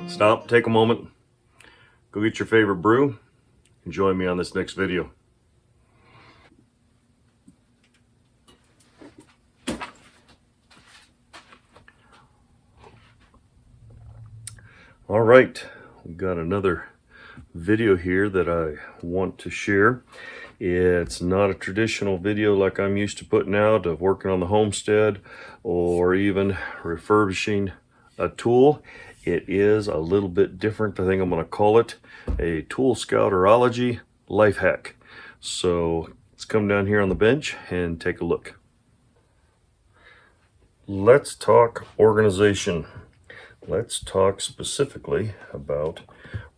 Stop, take a moment, go get your favorite brew, and join me on this next video. All right, we've got another video here that I want to share. It's not a traditional video like I'm used to putting out of working on the homestead or even refurbishing a tool. It is a little bit different. I think I'm going to call it a ToolScouterology life hack. So let's come down here on the bench and take a look. Let's talk organization. Let's talk specifically about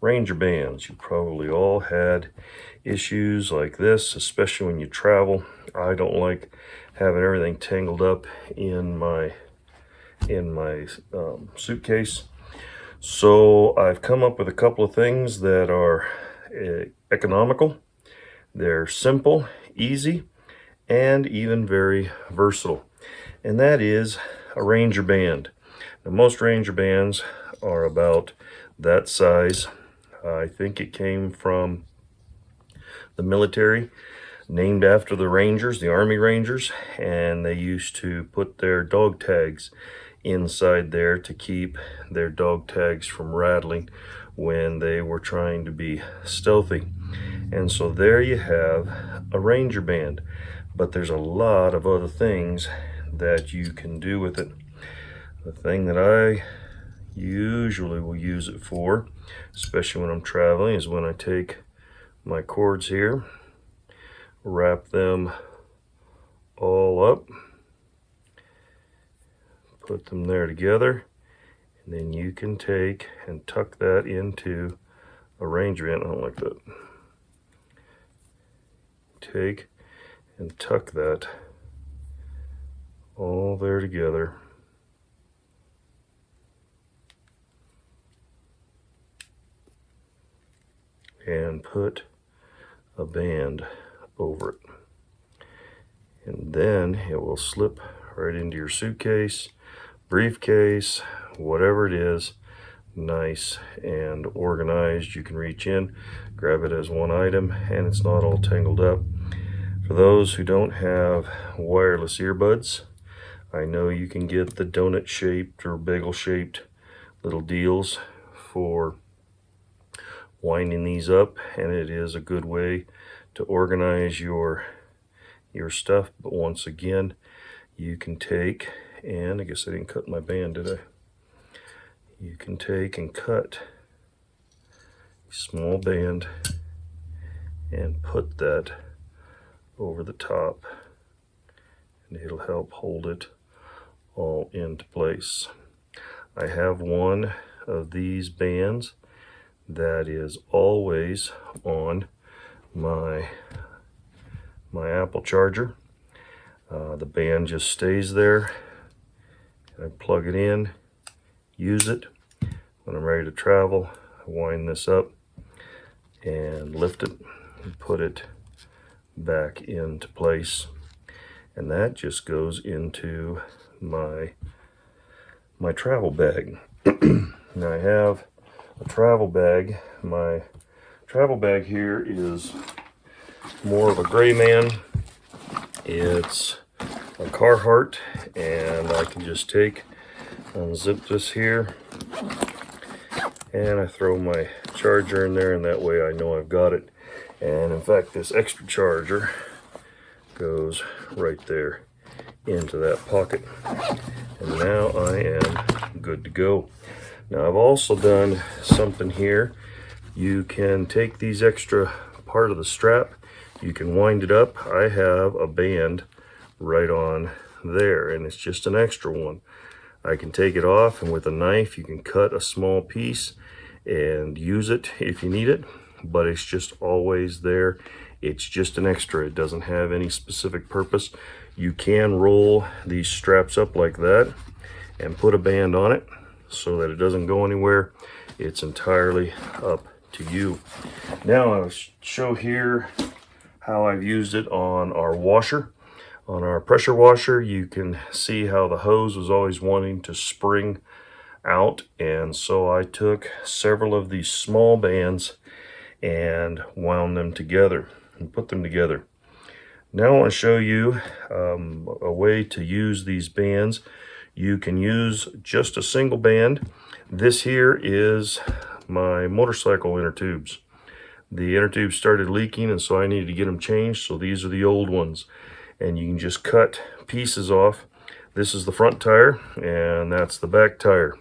Ranger bands. You probably all had issues like this, especially when you travel. I don't like having everything tangled up in my suitcase. So I've come up with a couple of things that are economical. They're simple, easy, and even very versatile. And that is a Ranger band. Now, most Ranger bands are about that size. I think it came from the military, named after the Rangers, the Army Rangers, and they used to put their dog tags inside there to keep their dog tags from rattling when they were trying to be stealthy. And so there you have a Ranger band, but there's a lot of other things that you can do with it. The thing that I usually will use it for, especially when I'm traveling, is when I take my cords here, wrap them all up, put them there together, and then you can take and tuck that into a Ranger band. I don't like that. Take and tuck that all there together. And put a band over it. And then it will slip right into your suitcase, briefcase, whatever it is, nice and organized. You can reach in, grab it as one item, and it's not all tangled up. For those who don't have wireless earbuds, I know you can get the donut shaped or bagel shaped little deals for winding these up, and it is a good way to organize your stuff. But once again, you can take, and I guess I didn't cut my band, did I? You can take and cut a small band and put that over the top, and it'll help hold it all into place. I have one of these bands that is always on my Apple charger. The band just stays there. I plug it in, use it. When I'm ready to travel, I wind this up and lift it and put it back into place. And that just goes into my travel bag. Now I have a travel bag. My travel bag here is more of a gray man. It's a Carhartt, and I can just take, unzip this here, and I throw my charger in there, and that way I know I've got it. And in fact, this extra charger goes right there into that pocket, and now I am good to go. Now I've also done something here. You can take these extra part of the strap, you can wind it up. I have a band right on there, and it's just an extra one. I can take it off, and with a knife you can cut a small piece and use it if you need it, but it's just always there. It's just an extra. It doesn't have any specific purpose. You can roll these straps up like that and put a band on it so that it doesn't go anywhere. It's entirely up to you. Now I'll show here how I've used it on our washer. On our pressure washer, you can see how the hose was always wanting to spring out, and so I took several of these small bands and wound them together and put them together. Now I want to show you a way to use these bands. You can use just a single band. This here is my motorcycle inner tubes. The inner tubes started leaking, and so I needed to get them changed, so these are the old ones. And you can just cut pieces off. This is the front tire, and that's the back tire.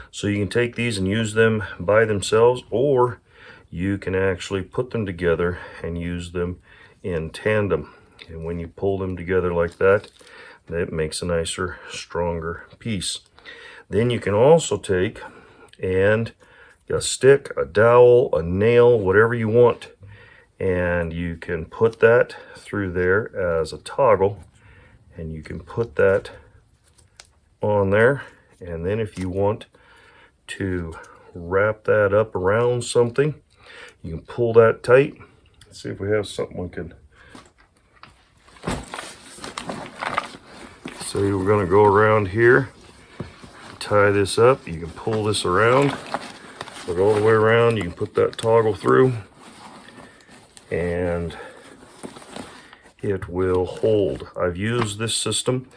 So you can take these and use them by themselves, or you can actually put them together and use them in tandem. And when you pull them together like that, that makes a nicer, stronger piece. Then you can also take and a stick, a dowel, a nail, whatever you want, and you can put that through there as a toggle, and you can put that on there. And then if you want to wrap that up around something, you can pull that tight. Let's see if we have something we can. So we're going to go around here, tie this up. You can pull this around, put it all the way around. You can put that toggle through, and it will hold. I've used this system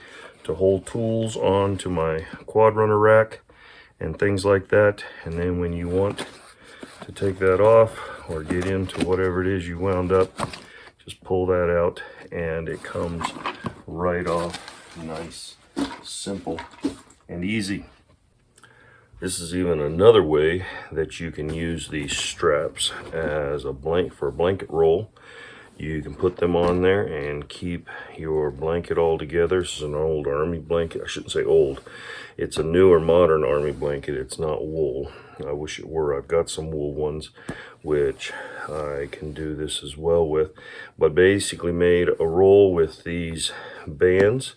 to hold tools onto my quad runner rack and things like that. And then when you want to take that off or get into whatever it is you wound up, just pull that out and it comes right off. Nice, simple, and easy. This is even another way that you can use these straps as a blanket roll. You can put them on there and keep your blanket all together. This is an old army blanket. I shouldn't say old. It's a newer modern army blanket. It's not wool. I wish it were. I've got some wool ones which I can do this as well with. But basically made a roll with these bands.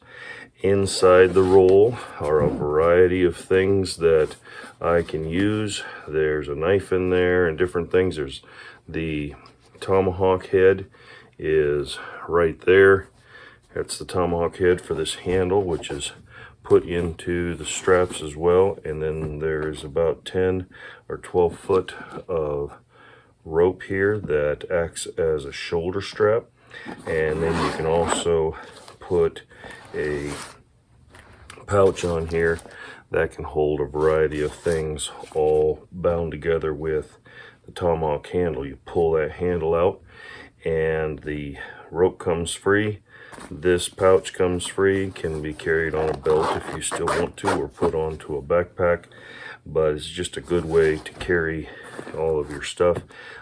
Inside the roll are a variety of things that I can use. There's a knife in there and different things. There's the tomahawk head is right there. That's the tomahawk head for this handle, which is put into the straps as well. And then there's about 10 or 12 foot of rope here that acts as a shoulder strap. And then you can also put a pouch on here that can hold a variety of things, all bound together with the tomahawk handle. You pull that handle out and the rope comes free. This pouch comes free, can be carried on a belt if you still want to, or put onto a backpack, but it's just a good way to carry all of your stuff.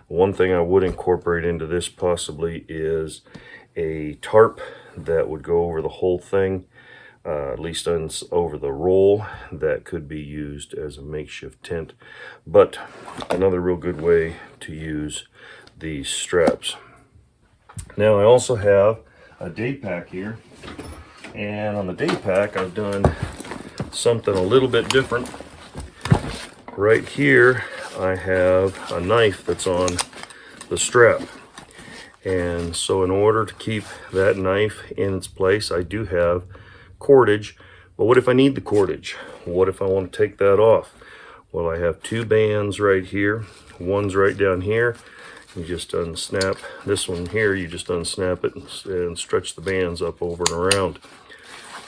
One thing I would incorporate into this possibly is a tarp that would go over the whole thing, at least over the roll. That could be used as a makeshift tent. But another real good way to use these straps. Now I also have a day pack here, and on the day pack I've done something a little bit different. Right here I have a knife that's on the strap, and so in order to keep that knife in its place, I do have cordage. But what if I need the cordage? What if I want to take that off? Well, I have two bands right here. One's right down here. You just unsnap this one here. You just unsnap it and stretch the bands up over and around.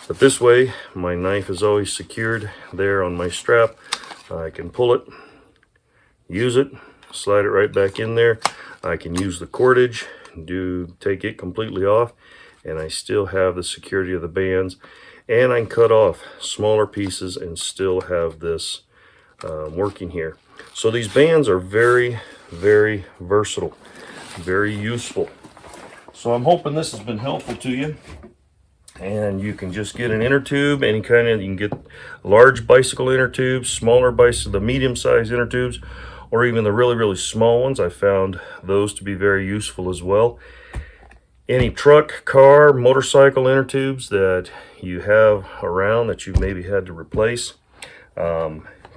But this way, my knife is always secured there on my strap. I can pull it, use it, slide it right back in there. I can use the cordage, take it completely off, and I still have the security of the bands. And I can cut off smaller pieces and still have this working here. So these bands are very, very versatile, very useful. So I'm hoping this has been helpful to you. And you can just get an inner tube, any kind of, you can get large bicycle inner tubes, smaller bicycle, the medium-sized inner tubes, or even the really, really small ones. I found those to be very useful as well. Any truck, car, motorcycle inner tubes that you have around that you maybe had to replace,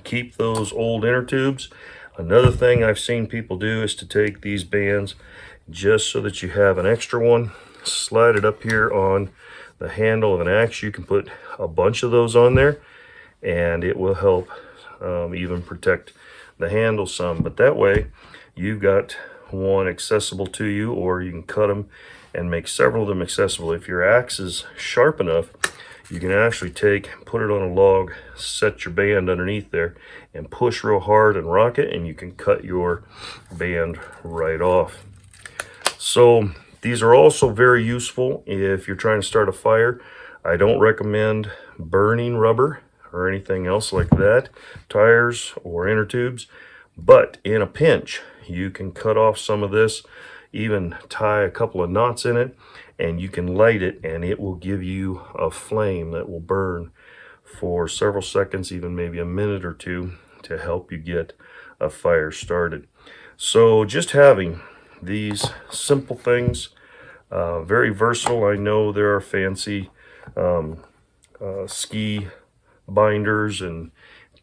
keep those old inner tubes. Another thing I've seen people do is to take these bands just so that you have an extra one, slide it up here on the handle of an axe. You can put a bunch of those on there, and it will help even protect the handle some. But that way you've got one accessible to you, or you can cut them and make several of them accessible. If your axe is sharp enough, you can actually put it on a log, set your band underneath there, and push real hard and rock it, and you can cut your band right off. So these are also very useful if you're trying to start a fire. I don't recommend burning rubber or anything else like that, tires or inner tubes, but in a pinch, you can cut off some of this, even tie a couple of knots in it, and you can light it, and it will give you a flame that will burn for several seconds, even maybe a minute or two, to help you get a fire started. So just having these simple things, very versatile. I know there are fancy ski binders and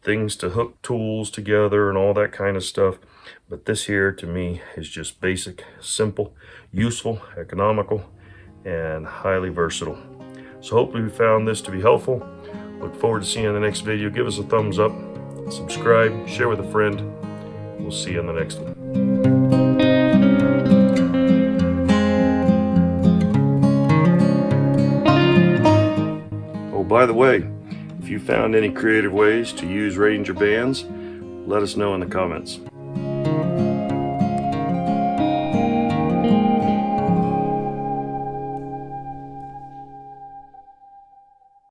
things to hook tools together and all that kind of stuff, but this here to me is just basic, simple, useful, economical, and highly versatile. So hopefully you found this to be helpful. Look forward to seeing you in the next video. Give us a thumbs up, subscribe, share with a friend. We'll see you in the next one. Oh, by the way, if you found any creative ways to use Ranger bands, let us know in the comments.